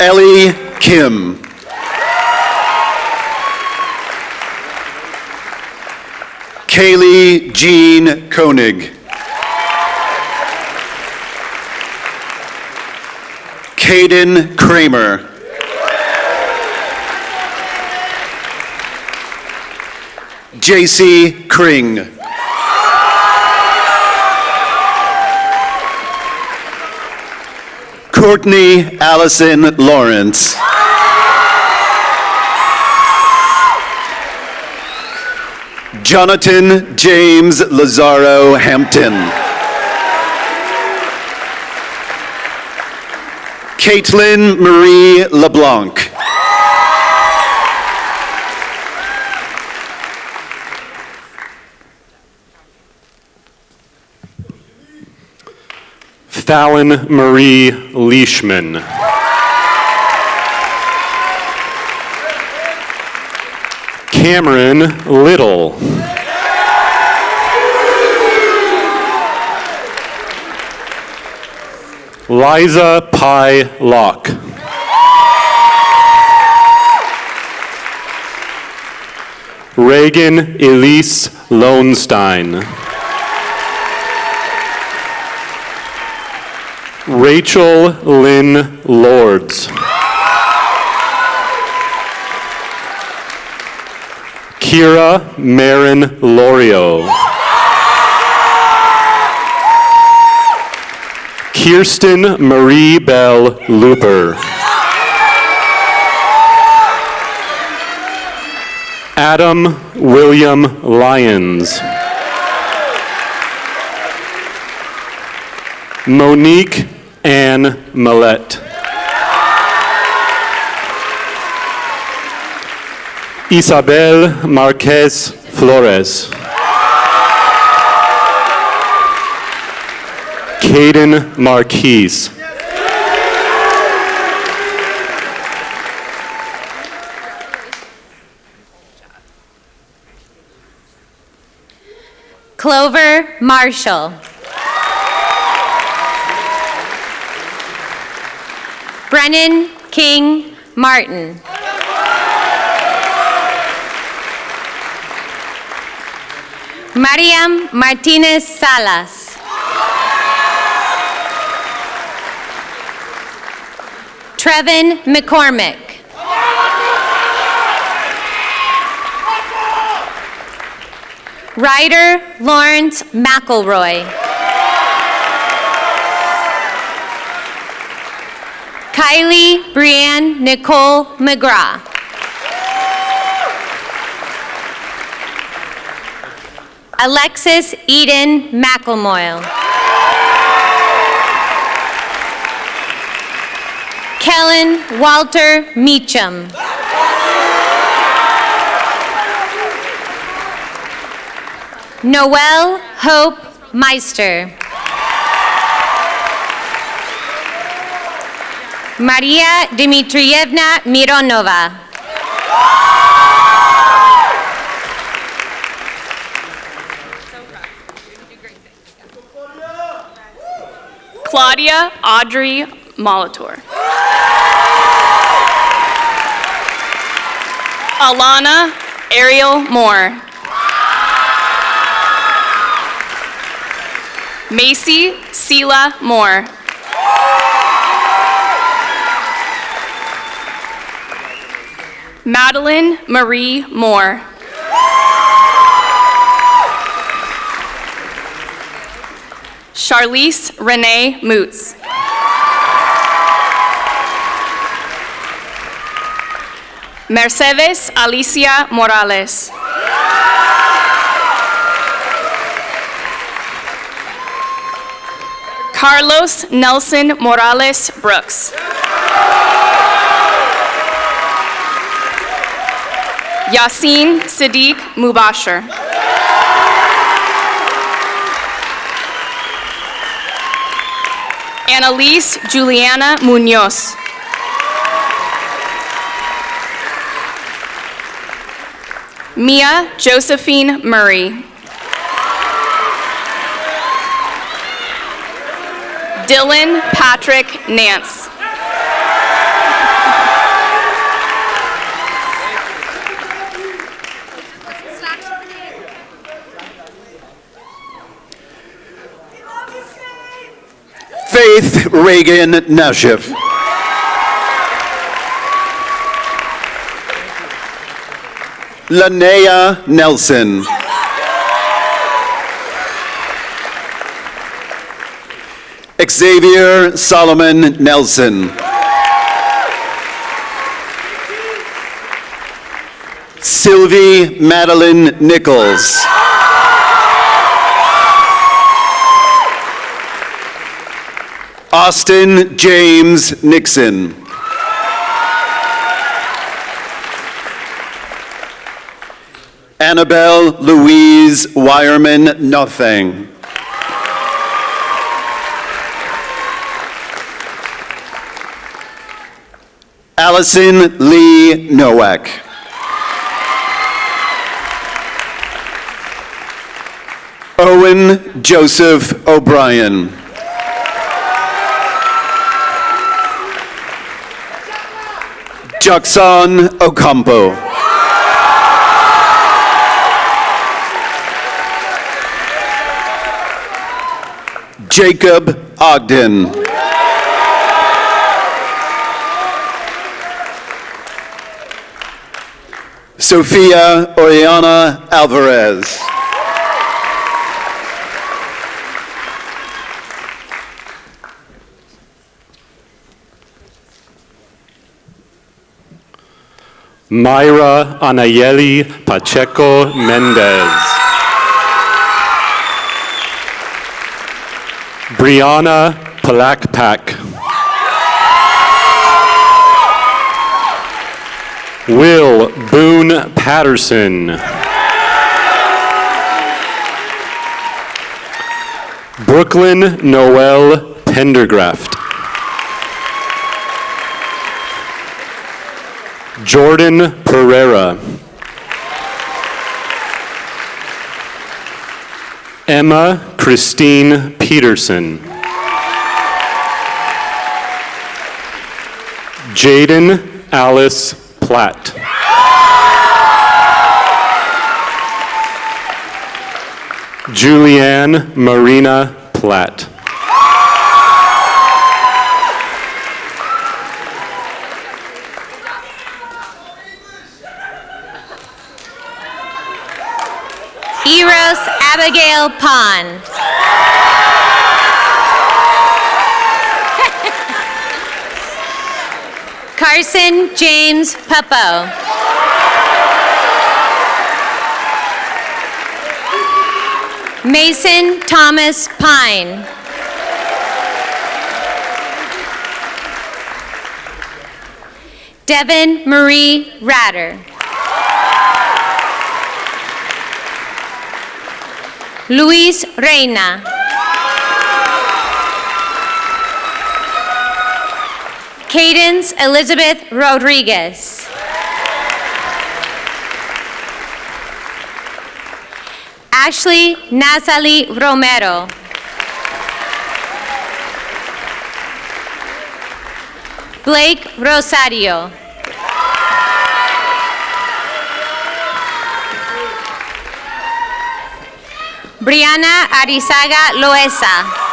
Ellie Kim. Kaylee Jean Koenig. Caden Kramer. JC Kring. Courtney Allison Lawrence. Jonathan James Lazaro Hampton. Caitlin Marie LeBlanc. Fallon Marie Leishman. Cameron Little. Liza Pye Locke. Reagan Elise Lowenstein. Rachel Lynn Lords. Kira Marin Lorio. Kirsten Marie Bell Looper. Adam William Lyons. Monique Ann Millette. Isabel Marquez Flores. Caden Marquise. Clover Marshall. Brennan King Martin. Mariam Martinez Salas. Trevin McCormick. Ryder Lawrence McElroy. Kylie Brianne Nicole McGraw. Alexis Eden McElmoyle. Kellen Walter Meacham. Noelle Hope Meister. Maria Dmitrievna Mironova. Claudia Audrey Molitor. Alana Ariel Moore. Macy Sela Moore. Madeline Marie Moore. Charlize Renee Moots. Mercedes Alicia Morales. Carlos Nelson Morales Brooks. Yasin Sadiq Mubashir. Annalise Juliana Munoz. Mia Josephine Murray. Dylan Patrick Nance. Faith Reagan Nashif. Linnea Nelson. Xavier Solomon Nelson. Sylvie Madeline Nichols. Austin James Nixon. Annabelle Louise Wireman Nothing. Allison Lee Nowak. Owen Joseph O'Brien. Jackson Ocampo. Jacob Ogden. Sophia Oriana Alvarez. Myra Anayeli Pacheco Mendez. Brianna Palakpak. Will Boone Patterson. Brooklyn Noel Pendergraft. Jordan Pereira. Emma Christine Peterson. Jaden Alice Platt. Julianne Marina Platt. Eros Abigail Pond. Carson James Puppo. Mason Thomas Pine. Devin Marie Ratter. Luis Reina. Cadence Elizabeth Rodriguez. Ashley Nazali Romero. Blake Rosario. Brianna Arizaga Loesa.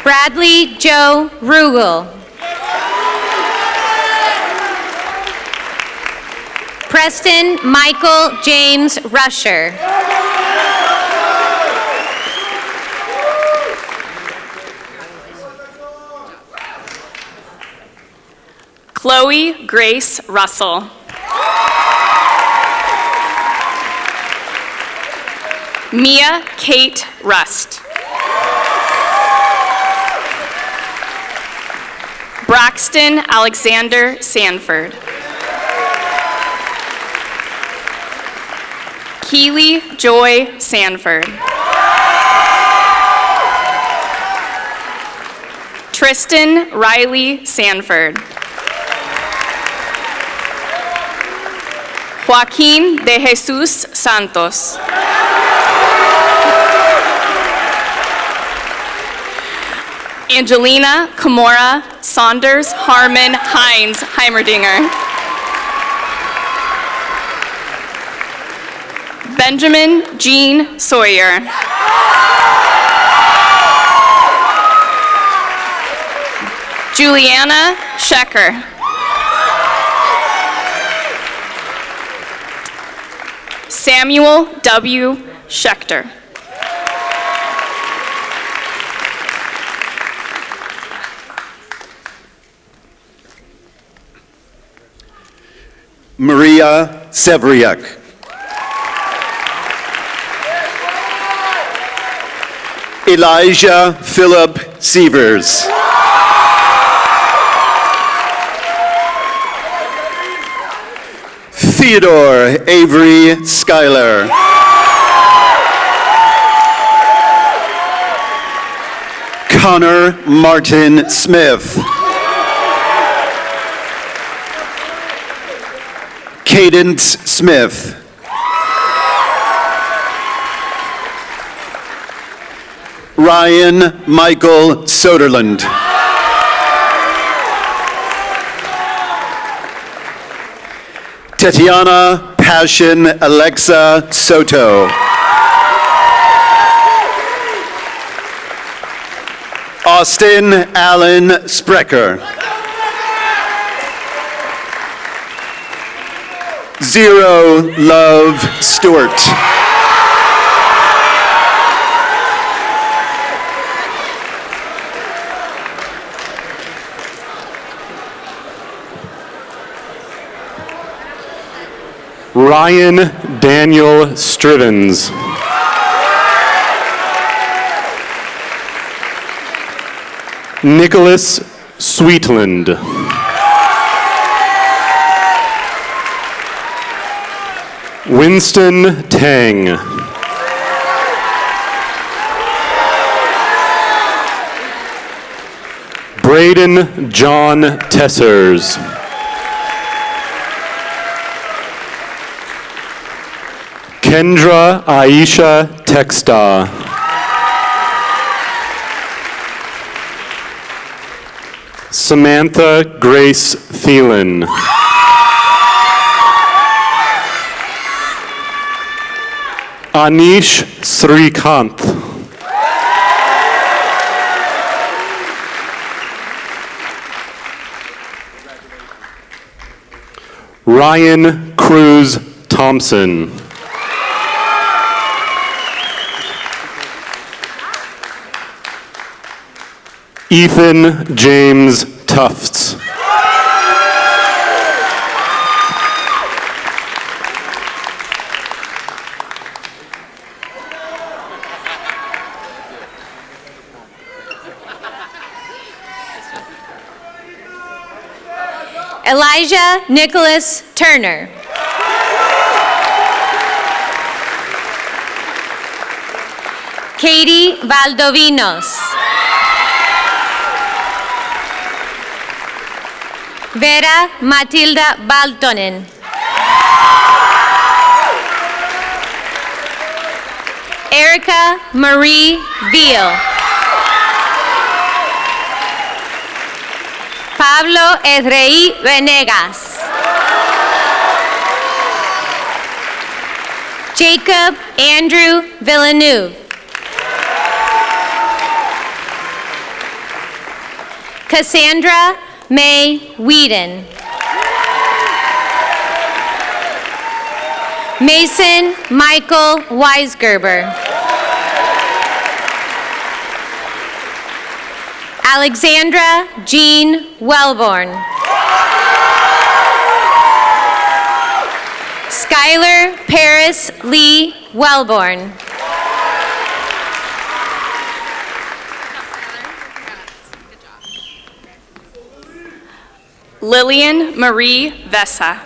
Bradley Joe Rugel. Preston Michael James Rusher. Chloe Grace Russell. Mia Kate Rust. Braxton Alexander Sanford. Keely Joy Sanford. Tristan Riley Sanford. Joaquín de Jesus Santos. Angelina Camora Saunders Harmon Hines Heimerdinger. Benjamin Jean Sawyer. Juliana Schecker. Samuel W. Schechter. Maria Sevriak. Elijah Philip Sievers. Theodore Avery Schuyler. Connor Martin Smith. Cadence Smith. Ryan Michael Soderland. Tatiana Passion Alexa Soto. Austin Allen Sprecher. Zero Love Stewart. Ryan Daniel Strivens. Nicholas Sweetland. Winston Tang. Braden John Tessers. Kendra Aisha Texta. Samantha Grace Thielen. Anish Srikanth. Ryan Cruz Thompson. Ethan James Tufts. Elijah Nicholas Turner. Katie Valdovinos. Vera Matilda Baltonen. Erica Marie Veal. Pablo Edrei Venegas. Jacob Andrew Villeneuve. Cassandra May Whedon. Mason Michael Weisgerber. Alexandra Jean Wellborn. Skylar Paris Lee Wellborn. Lillian Marie Vessa.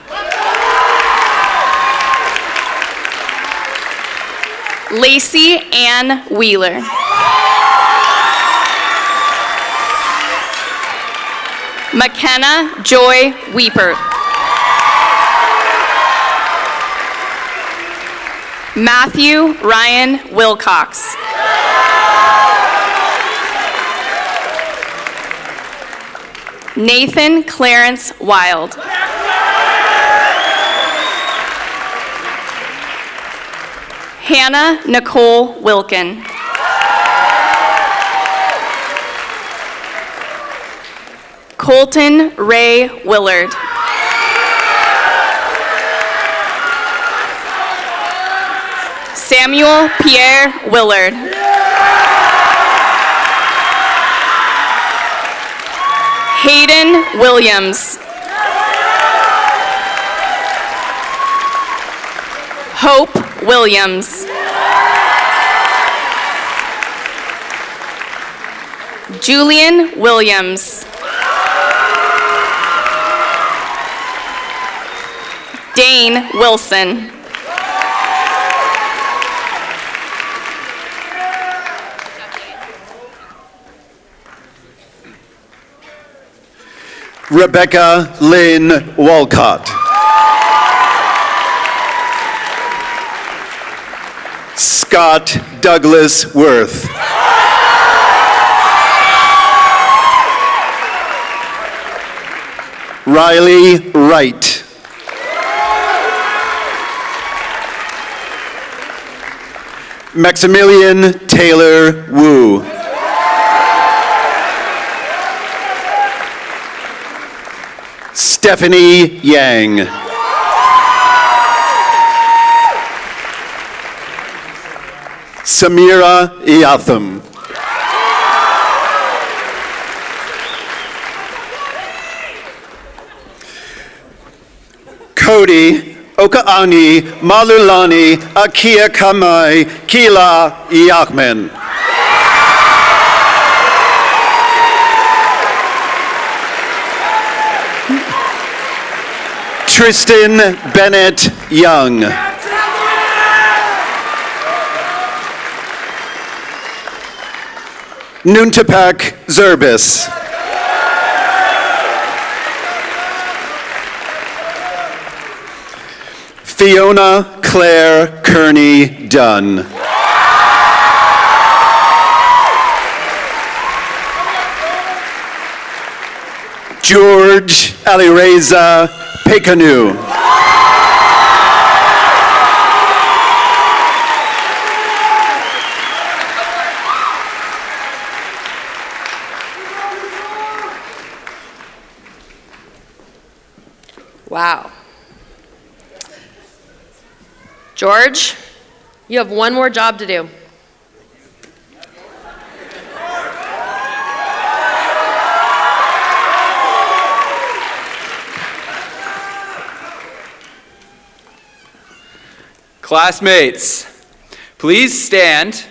Lacey Ann Wheeler. McKenna Joy Weeper. Matthew Ryan Wilcox. Nathan Clarence Wild. Hannah Nicole Wilkin. Colton Ray Willard. Samuel Pierre Willard. Hayden Williams. Hope Williams. Julian Williams. Dane Wilson. Rebecca Lynn Walcott. Scott Douglas Worth. Riley Wright. Maximilian Taylor Wu. Stephanie Yang. Samira Iatham. Cody Okaani Malulani Akia Kamai Kila Iakmen. Tristan Bennett Young. Nuntapak Zerbis. Fiona Claire Kearney Dunn. George Alireza Pekanu. Wow. George, you have one more job to do. Classmates, please stand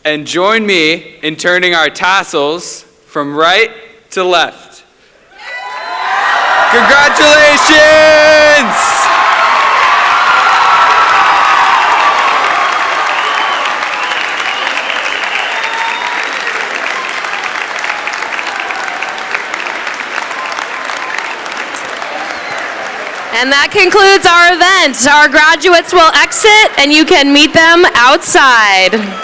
and join me in turning our tassels from right to left. Congratulations! And that concludes our event. Our graduates will exit and you can meet them outside.